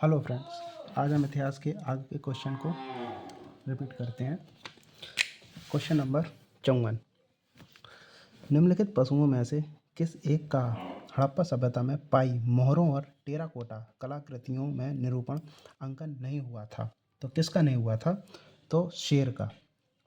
Hello friends, आज हम इतिहास के आगे के क्वेश्चन को रिपीट करते हैं। Question number 54। निम्नलिखित पशुओं में से किस एक का हड़प्पा सभ्यता में पाई मोहरों और टेराकोटा कलाकृतियों में निरूपण अंकन नहीं हुआ था? तो किसका नहीं हुआ था? तो शेर का।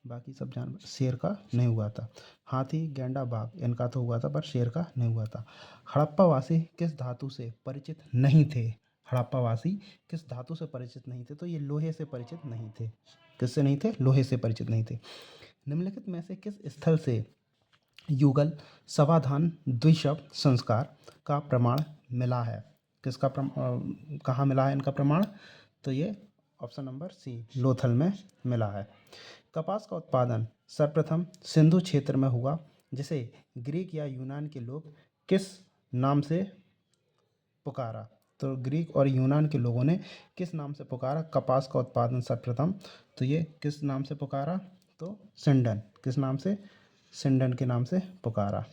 बाकी सब जानवर, शेर का नहीं हुआ था। हाथी, गैंडा, बाघ इनका तो हुआ था, पर शेर का नहीं हुआ था। हड़प्पावासी किस धातु से परिचित नहीं थे? हड़प्पावासी किस धातु से परिचित नहीं थे? तो ये लोहे से परिचित नहीं थे। किससे नहीं थे? लोहे से परिचित नहीं थे। निम्नलिखित में से किस स्थल से युगल समाधान द्विशब्द संस्कार का प्रमाण मिला है? किसका कहाँ मिला है इनका प्रमाण? तो ये ऑप्शन नंबर सी, लोथल में मिला है। कपास का उत्पादन सर्वप्रथम सिंधु क्षेत्र में हुआ, जिसे ग्रीक या यूनान के लोग किस नाम से पुकारा? तो ग्रीक और यूनान के लोगों ने किस नाम से पुकारा कपास का उत्पादन सर्वप्रथम? तो ये किस नाम से पुकारा? तो सिंडन। किस नाम से? सिंडन के नाम से पुकारा।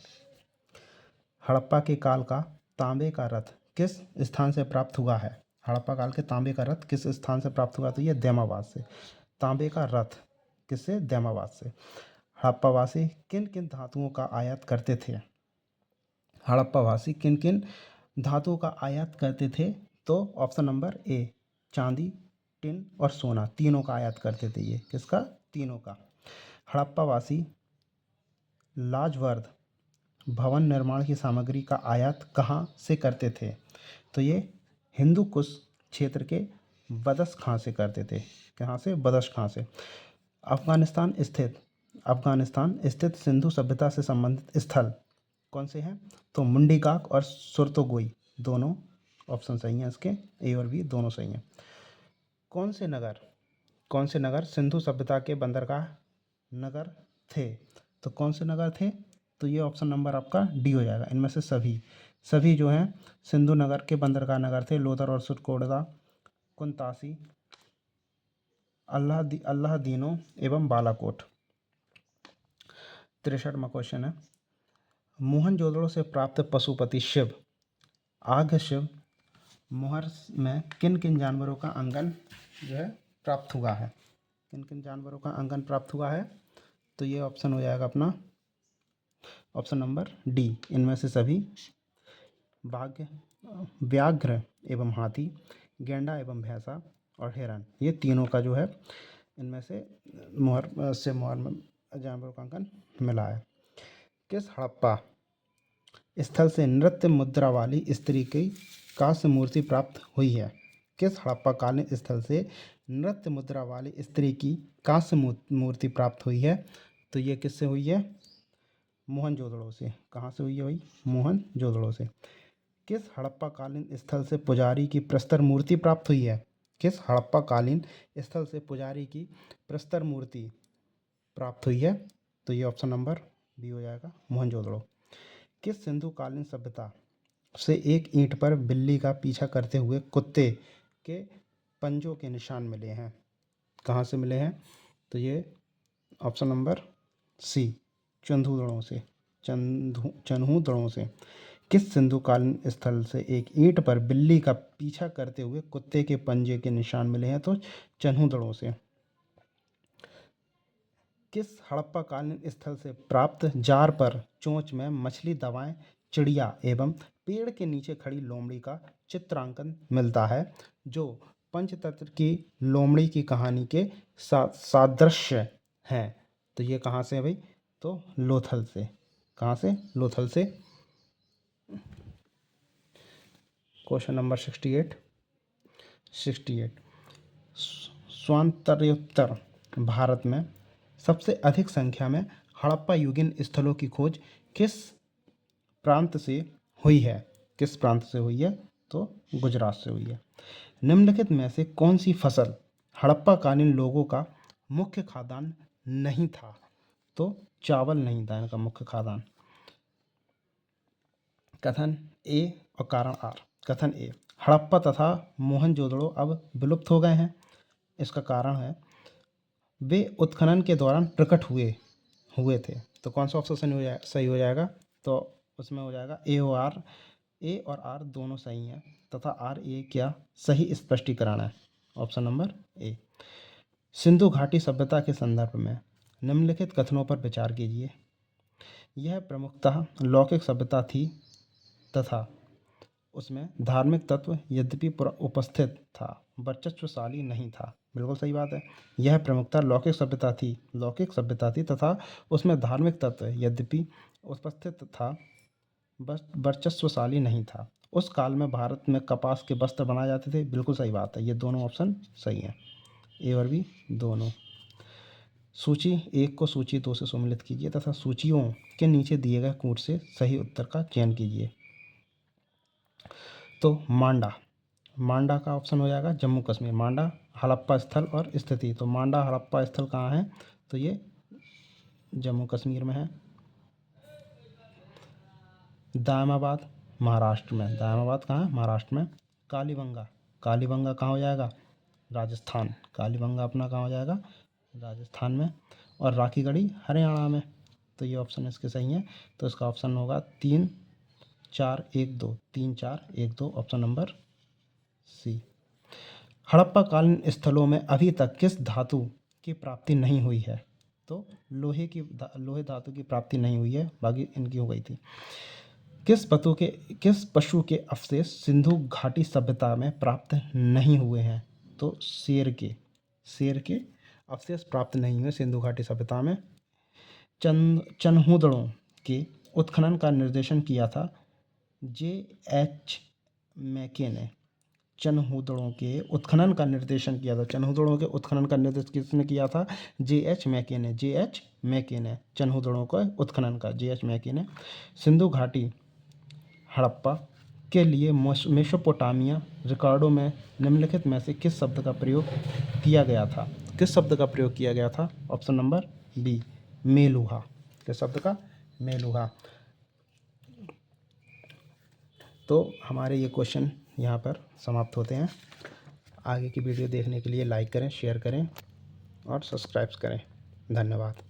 हड़प्पा के काल का तांबे का रथ किस स्थान से प्राप्त हुआ है? हड़प्पा काल के तांबे का रथ किस स्थान से प्राप्त हुआ? तो ये दैमाबाद से। तांबे का रथ किससे? दैमाबाद से। हड़प्पावासी किन किन धातुओं का आयात करते थे? हड़प्पावासी किन किन धातुओं का आयात करते थे? तो ऑप्शन नंबर ए, चांदी, टिन और सोना, तीनों का आयात करते थे। ये किसका? तीनों का। हड़प्पावासी लाजवर्द भवन निर्माण की सामग्री का आयात कहाँ से करते थे? तो ये हिंदू कुश क्षेत्र के बदस खां से करते थे। कहाँ से? बदस खां से। अफगानिस्तान स्थित सिंधु सभ्यता से संबंधित स्थल कौन से हैं? तो मुंडीकाक और सुरतोगोई, दोनों ऑप्शन सही हैं इसके, ए और बी दोनों सही हैं। कौन से नगर सिंधु सभ्यता के बंदरगाह नगर थे? तो कौन से नगर थे? तो ये ऑप्शन नंबर आपका डी हो जाएगा। इनमें से सभी जो हैं सिंधु नगर के बंदरगाह नगर थे। लोथर और सुरकोटदा, कुंतासी, अल्लाहदीनो एवं बालाकोट। 63वां क्वेश्चन है, मोहनजोदड़ो से प्राप्त पशुपति शिव, आघ शिव मोहर में किन किन जानवरों का अंगन जो है प्राप्त हुआ है? किन किन जानवरों का अंगन प्राप्त हुआ है? तो ये ऑप्शन हो जाएगा अपना ऑप्शन नंबर डी, इनमें से सभी। व्याघ्र एवं हाथी, गैंडा एवं भैंसा और हिरन, ये तीनों का जो है इनमें से मोहर में जानवरों का अंकन मिला है। किस हड़प्पा स्थल से नृत्य मुद्रा वाली स्त्री की कांस्य मूर्ति प्राप्त हुई है? किस हड़प्पा कालीन स्थल से नृत्य मुद्रा वाली स्त्री की कांस्य मूर्ति प्राप्त हुई है? तो ये किससे हुई है? मोहनजोदड़ो से। कहाँ से हुई है भाई? मोहनजोदड़ो से। किस हड़प्पा कालीन स्थल से पुजारी की प्रस्तर मूर्ति प्राप्त हुई है? किस हड़प्पा कालीन स्थल से पुजारी की प्रस्तर मूर्ति प्राप्त हुई है? तो ये ऑप्शन नंबर बी हो जाएगा, मोहनजोदड़ो। किस सिंधु कालीन सभ्यता से एक ईंट पर बिल्ली का पीछा करते हुए कुत्ते के पंजों के निशान मिले हैं? कहाँ से मिले हैं? तो ये ऑप्शन नंबर सी, चंदूदड़ों से। चन्हूदड़ों से। किस सिंधु कालीन स्थल से एक ईंट पर बिल्ली का पीछा करते हुए कुत्ते के पंजे के निशान मिले हैं? तो चन्हूदड़ों से। किस हड़प्पा कालीन स्थल से प्राप्त जार पर चोंच में मछली दबाएं चिड़िया एवं पेड़ के नीचे खड़ी लोमड़ी का चित्रांकन मिलता है, जो पंचतंत्र की लोमड़ी की कहानी के सादृश्य है? तो ये कहाँ से है भाई? तो लोथल से। कहाँ से? लोथल से। Question number 68। स्वातंत्रोत्तर भारत में सबसे अधिक संख्या में हड़प्पा युगीन स्थलों की खोज किस प्रांत से हुई है? किस प्रांत से हुई है? तो गुजरात से हुई है। निम्नलिखित में से कौन सी फसल हड़प्पा कालीन लोगों का मुख्य खाद्यान्न नहीं था? तो चावल नहीं था इनका मुख्य खाद्यान्न। कथन ए और कारण आर। कथन ए, हड़प्पा तथा मोहनजोदड़ो अब विलुप्त हो गए हैं। इसका कारण है वे उत्खनन के दौरान प्रकट हुए थे। तो कौन सा ऑप्शन सही हो जाएगा? तो उसमें हो जाएगा ए ओ आर, ए और आर दोनों सही हैं तथा आर ए क्या सही स्पष्टीकरण है। Option number A. सिंधु घाटी सभ्यता के संदर्भ में निम्नलिखित कथनों पर विचार कीजिए। यह प्रमुखतः लौकिक सभ्यता थी तथा उसमें धार्मिक तत्व यद्यपि उपस्थित था, वर्चस्वशाली नहीं था। बिल्कुल सही बात है। यह प्रमुखतः लौकिक सभ्यता थी तथा उसमें धार्मिक तत्व यद्यपि उपस्थित था, वर्चस्वशाली नहीं था। उस काल में भारत में कपास के वस्त्र बनाए जाते थे। बिल्कुल सही बात है। ये दोनों ऑप्शन सही हैं, ए और बी दोनों। सूची 1 को सूची 2 से सम्मिलित कीजिए तथा सूचियों के नीचे दिए गए कूट से सही उत्तर का चयन कीजिए। तो मांडा का ऑप्शन हो जाएगा जम्मू कश्मीर। मांडा हड़प्पा स्थल और स्थिति, तो मांडा हड़प्पा स्थल कहाँ है, तो ये जम्मू कश्मीर में है। दायमाबाद महाराष्ट्र में, दायमाबाद कहाँ है, महाराष्ट्र में। कालीबंगा कहाँ हो जाएगा, राजस्थान। कालीबंगा अपना कहाँ हो जाएगा, राजस्थान में। और राखीगढ़ी हरियाणा में। तो ये ऑप्शन इसके सही हैं। तो इसका ऑप्शन होगा 3 4 1 2, 3 4 1 2, ऑप्शन नंबर सी। हड़प्पा कालीन स्थलों में अभी तक किस धातु की प्राप्ति नहीं हुई है, तो लोहे धातु की प्राप्ति नहीं हुई है, बाकी इनकी हो गई थी। किस पशु के अवशेष सिंधु घाटी सभ्यता में प्राप्त नहीं हुए हैं, तो शेर के अवशेष प्राप्त नहीं हुए सिंधु घाटी सभ्यता में। चनहूदड़ों के उत्खनन का निर्देशन किया था J.H. मैके ने। चनहूदड़ों के उत्खनन का निर्देशन किया था, चनहूदड़ों के उत्खनन का निर्देश किसने किया था, J.H. मैके ने चनहूदड़ों का उत्खनन का J.H. मैके ने। सिंधु घाटी हड़प्पा के लिए मेसोपोटामिया रिकॉर्डों में निम्नलिखित में से किस शब्द का प्रयोग किया गया था, किस शब्द का प्रयोग किया गया था, ऑप्शन नंबर बी, मेलुहा। किस शब्द का, मेलुहा। तो हमारे ये क्वेश्चन यहाँ पर समाप्त होते हैं। आगे की वीडियो देखने के लिए लाइक करें, शेयर करें और सब्सक्राइब करें। धन्यवाद।